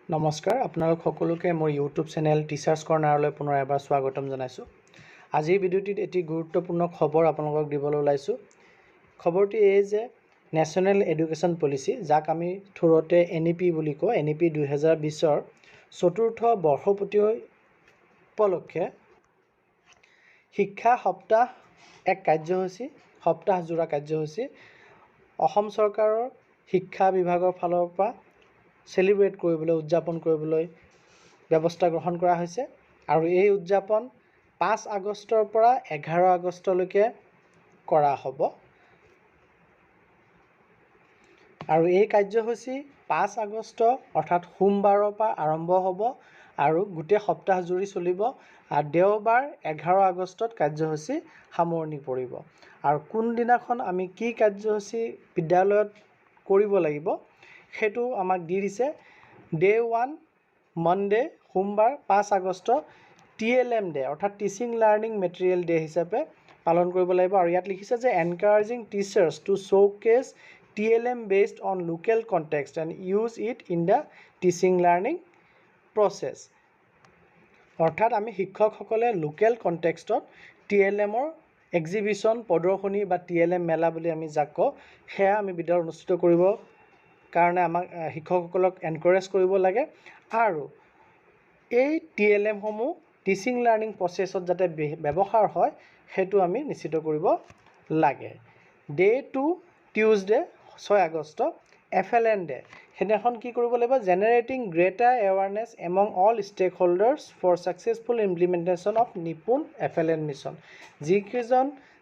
নমস্কাৰ আপোনালোক সকলোকে মোৰ ইউটিউব চেনেল টিচাৰ্ছ কৰ্ণাৰলৈ পুনৰ এবাৰ স্বাগতম জনাইছোঁ। আজিৰ ভিডিঅ'টিত এটি গুৰুত্বপূৰ্ণ খবৰ আপোনালোকক দিবলৈ ওলাইছোঁ। খবৰটি এই যে নেশ্যনেল এডুকেশ্যন পলিচি, যাক আমি থোৰতে NEP বুলি কওঁ, NEP 2020ৰ চতুৰ্থ বৰ্ষপূৰ্তি উপলক্ষে শিক্ষা সপ্তাহ এক কাৰ্যসূচী, সপ্তাহজোৰা কাৰ্যসূচী অসম চৰকাৰৰ শিক্ষা বিভাগৰ ফালৰ পৰা চেলিব্ৰেট কৰিবলৈ, উদযাপন কৰিবলৈ ব্যৱস্থা গ্ৰহণ কৰা হৈছে। আৰু এই উদযাপন 5 আগষ্টৰ পৰা 11 আগষ্টলৈকে কৰা হ'ব। আৰু এই কাৰ্যসূচী 5 আগষ্ট অৰ্থাৎ সোমবাৰৰ পৰা আৰম্ভ হ'ব আৰু গোটেই সপ্তাহ জুৰি চলিব। আৰু দেওবাৰ 11 আগষ্টত কাৰ্যসূচী সামৰণি পৰিব। আৰু কোনদিনাখন আমি কি কাৰ্যসূচী বিদ্যালয়ত কৰিব লাগিব সেইটো আমাক দি দিছে। ডে 1 মনডে সোমবাৰ 5 আগষ্ট TLM ডে অৰ্থাৎ টিচিং লাৰ্ণিং মেটেৰিয়েল ডে হিচাপে পালন কৰিব লাগিব। আৰু ইয়াত লিখিছে যে encouraging teachers to showcase TLM based on local context and use it in the teaching learning process। অৰ্থাৎ আমি শিক্ষকসকলে লোকেল কণ্টেক্সটত TLMৰ এক্সিবিশ্যন প্ৰদৰ্শনী বা TLM মেলা বুলি আমি যাক কওঁ, সেয়া আমি বিদ্যালয়ত অনুষ্ঠিত কৰিব কাৰণে আমাক শিক্ষকসকলক এনকাৰেজ কৰিব লাগে। আৰু এই TLMসমূহ টিচিং লাৰ্ণিং প্ৰচেছত যাতে ব্যৱহাৰ হয় সেইটো আমি নিশ্চিত কৰিব লাগে। ডে 2 টিউজডে 6 আগষ্ট FLN ডে, সেইদিনাখন কি কৰিব লাগিব? Generating greater awareness among all stake holders for successful implementation of NIPUN FLN mission.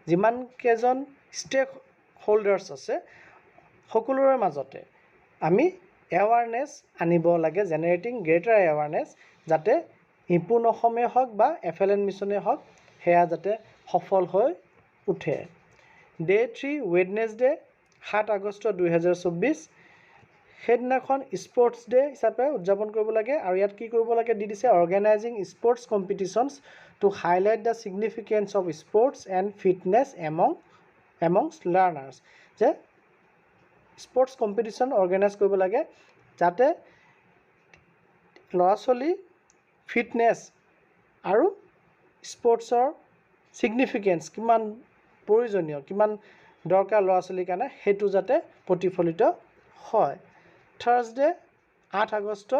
যিমান কেইজন ষ্টেক হোল্ডাৰ্ছ আছে সকলোৰে মাজতে আমি এৱাৰনেছ আনিব লাগে, জেনেৰেটিং গ্ৰেটাৰ এৱাৰনেছ, যাতে নিপুণ অসমে হওক বা FLN মিছনে হওক সেয়া যাতে সফল হৈ উঠে। ডে 3 ৱেডনেছডে 7 আগষ্ট 2024, সেইদিনাখন স্পৰ্টছ ডে হিচাপে উদযাপন কৰিব লাগে। আৰু ইয়াত কি কৰিব লাগে দি দিছে, organising sports competitions to highlight the significance of sports and fitness amongst learners. যে স্পৰ্টছ কম্পিটিশ্যন অৰ্গেনাইজ কৰিব লাগে যাতে ল'ৰা ছোৱালী ফিটনেছ আৰু স্পৰ্টছৰ ছিগনিফিকেঞ্চ কিমান প্ৰয়োজনীয়, কিমান দৰকাৰ ল'ৰা ছোৱালীৰ কাৰণে, সেইটো যাতে প্ৰতিফলিত হয়। থাৰ্ছডে 8 আগষ্ট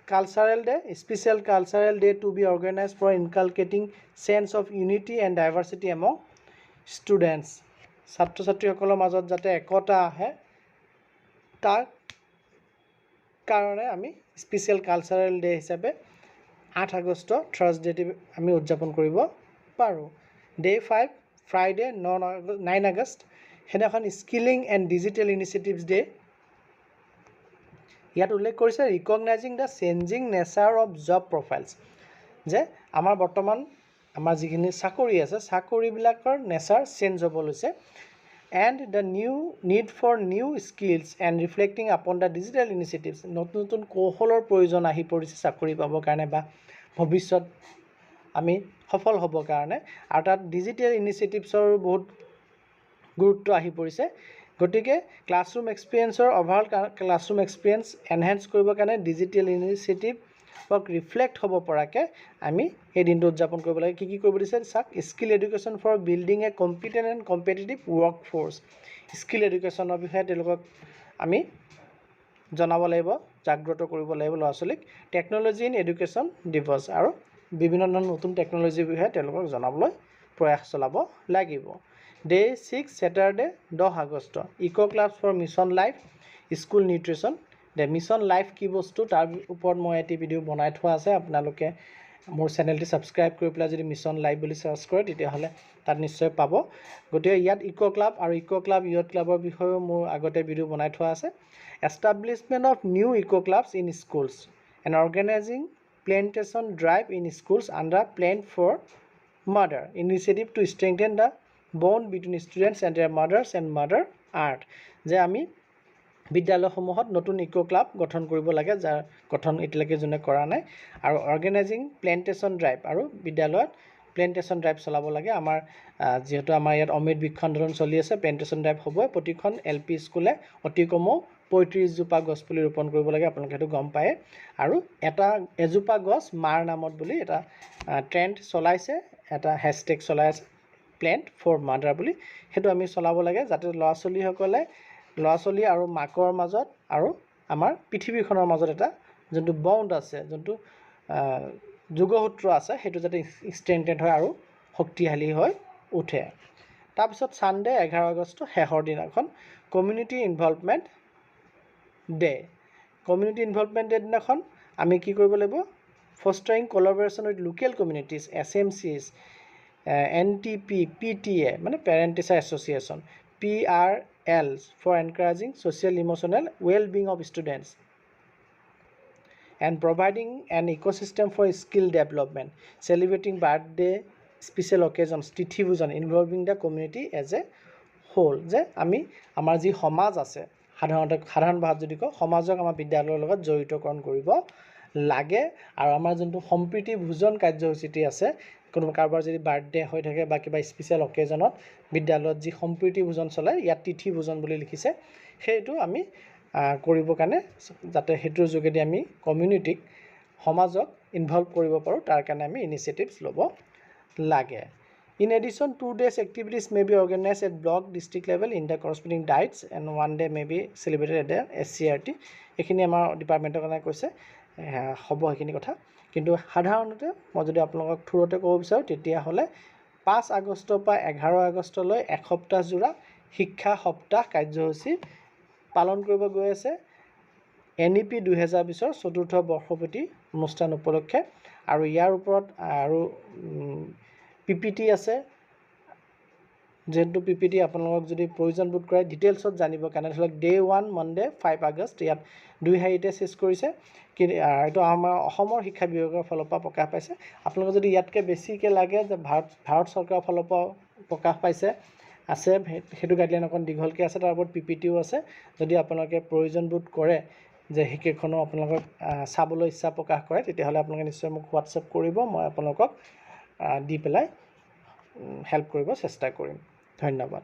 cultural day, special cultural day to be organise for inculcating sense of unity and diversity among students. ছাত্ৰ ছাত্ৰীসকলৰ মাজত যাতে একতা আহে তাৰ কাৰণে আমি স্পেচিয়েল কালচাৰেল ডে হিচাপে 8 আগষ্ট থাৰ্ছডেটি আমি উদযাপন কৰিব পাৰোঁ। ডে 5 ফ্ৰাইডে 9 আগষ্ট, সেইদিনাখন skilling and digital initiatives day. ইয়াত উল্লেখ কৰিছে recognising the changing nature of job profiles, যে আমাৰ বৰ্তমান আমাৰ যিখিনি চাকৰি আছে চাকৰিবিলাকৰ নেচাৰ চেঞ্জ হ'ব লৈছে। And the new need for new skills and reflecting upon the digital initiatives, নতুন নতুন কৌশলৰ প্ৰয়োজন আহি পৰিছে চাকৰি পাবৰ কাৰণে বা ভৱিষ্যত আমি সফল হ'বৰ কাৰণে। আৰু তাত ডিজিটেল ইনিচিয়েটিভছৰো বহুত গুৰুত্ব আহি পৰিছে। গতিকে ক্লাছৰুম এক্সপিৰিয়েঞ্চৰ অভাৰঅল ক্লাছৰুম এক্সপিৰিয়েঞ্চ এনহেঞ্চ কৰিবৰ কাৰণে ডিজিটেল ইনিচিয়েটিভক ৰিফ্লেক্ট হ'ব পৰাকৈ আমি এই দিনটো উদযাপন কৰিব লাগে। কি কৰিব দিছে চাওক, skill education for building a competent and competitive work force. Skill এডুকেশ্যনৰ বিষয়ে তেওঁলোকক আমি জনাব লাগিব, জাগ্ৰত কৰিব লাগিব ল'ৰা ছোৱালীক। টেকন'লজি ইন এডুকেশ্যন দিৱস, আৰু বিভিন্ন ধৰণৰ নতুন টেকন'লজিৰ বিষয়ে তেওঁলোকক জনাবলৈ প্ৰয়াস চলাব লাগিব। ডে 6 ছেটাৰডে 10 আগষ্ট eco' clubs for mission life school nutrition day. Mission life কি বস্তু তাৰ ওপৰত মই এটি ভিডিঅ' বনাই থোৱা আছে, আপোনালোকে মোৰ চেনেলটি ছাবস্ক্ৰাইব কৰি পেলাই যদি মিছন লাইফ বুলি চাৰ্চ কৰে তেতিয়াহ'লে তাত নিশ্চয় পাব। গতিকে ইয়াত ইক' ক্লাব আৰু ইক' ক্লাব ইয়থ ক্লাবৰ বিষয়েও মোৰ আগতে ভিডিঅ' বনাই থোৱা আছে। Establishment of new eco' clubs in schools and organising plantation drive in schools under plan for mother initiative to strengthen the bond between students and their mothers and mother earth. যে আমি বিদ্যালয়সমূহত নতুন ইক' club গঠন কৰিব লাগে, যাৰ গঠন এতিয়ালৈকে যোনে কৰা নাই। আৰু অৰ্গেনাইজিং প্লেণ্টেশ্যন ড্ৰাইভ, আৰু বিদ্যালয়ত প্লেণ্টেশ্যন ড্ৰাইভ চলাব লাগে। যিহেতু আমাৰ ইয়াত অমৃত বৃক্ষ আন্দোলন চলি আছে, প্লেণ্টেশ্যন ড্ৰাইভ হ'বই। প্ৰতিখন LP স্কুলে অতি কমেও 35 জোপা গছপুলি ৰোপণ কৰিব লাগে আপোনালোকে সেইটো গম পায় আৰু এজোপা গছ মাৰ নামত বুলি এটা ট্ৰেণ্ড চলাইছে এটা হেশটেগ চলাই আছে প্লেণ্ট ফৰ মাদাৰ বুলি সেইটো আমি চলাব লাগে যাতে ল'ৰা ছোৱালী আৰু মাকৰ মাজত আৰু আমাৰ পৃথিৱীখনৰ মাজত এটা যোনটো বণ্ড আছে যোনটো যোগসূত্ৰ আছে সেইটো যাতে ষ্ট্ৰেংথেন হয় আৰু শক্তিশালী হৈ উঠে তাৰপিছত সানডে 11 আগষ্ট শেষৰ দিনাখন কমিউনিটি ইনভলভমেণ্ট ডে দিনাখন আমি কি কৰিব লাগিব fostering collaboration with local communities SMCs NTP PTA মানে parent teacher association PRLs for encouraging social emotional well-being of students and providing an ecosystem for skill development, celebrating birthday, special occasions, তিথি ভোজন, involving the community as a whole. যে আমি আমাৰ যি সমাজ আছে সাধাৰণ ভাষাত যদি কওঁ সমাজক আমাৰ বিদ্যালয়ৰ লগত জড়িতকৰণ কৰিব লাগে আৰু আমাৰ যোনটো সম্প্ৰীতি ভোজন কাৰ্যসূচীটি আছে কোনোবা কাৰোবাৰ যদি বাৰ্থডে হৈ থাকে বা কিবা স্পেচিয়েল অকেজনত বিদ্যালয়ত যি সম্প্ৰীতি ভোজন চলাই ইয়াত তিথি ভোজন বুলি লিখিছে সেইটো আমি কৰিবৰ কাৰণে যাতে সেইটোৰ যোগেদি আমি কমিউনিটিক সমাজক ইনভলভ কৰিব পাৰোঁ তাৰ কাৰণে আমি ইনিচিয়েটিভছ ল'ব লাগে In addition, 2 days activities may be organized at block district level in the corresponding diets and 1 day may be celebrated at the SCRT. এইখিনি আমাৰ ডিপাৰ্টমেণ্টৰ কাৰণে কৈছে হ'ব এইখিনি কথা কিন্তু সাধাৰণতে মই যদি আপোনালোকক থুৰতে ক'ব বিচাৰোঁ তেতিয়াহ'লে 5 আগষ্টৰ পৰা 11 আগষ্টলৈ এসপ্তাহ জোৰা শিক্ষা সপ্তাহ কাৰ্যসূচী পালন কৰিব গৈ আছে NEP 2020 চতুৰ্থ বৰ্ষপূৰ্তি অনুষ্ঠান উপলক্ষে আৰু ইয়াৰ ওপৰত আৰু PPT আছে যেনটো PPT আপোনালোকক যদি প্ৰয়োজন বোধ কৰে ডিটেইলছত জানিবৰ কাৰণে ধৰক ডে 1 মনডে 5 আগষ্ট ইয়াত 2 হাইটে চেছ কৰিছে কিন্তু এইটো আমাৰ অসমৰ শিক্ষা বিভাগৰ ফালৰ পৰা প্ৰকাশ পাইছে আপোনালোকে যদি ইয়াতকৈ বেছিকৈ লাগে যে ভাৰত চৰকাৰৰ ফালৰ পৰা প্ৰকাশ পাইছে আছে সেইটো গাইডলাইন অকণ দীঘলকৈ আছে তাৰ ওপৰত PPTও আছে যদি আপোনালোকে প্ৰয়োজন বোধ কৰে যে সেইকেইখনো আপোনালোকক চাবলৈ ইচ্ছা প্ৰকাশ কৰে তেতিয়াহ'লে আপোনালোকে নিশ্চয় মোক হোৱাটছএপ কৰিব মই আপোনালোকক দি পেলাই হেল্প কৰিব চেষ্টা কৰিম ধন্যবাদ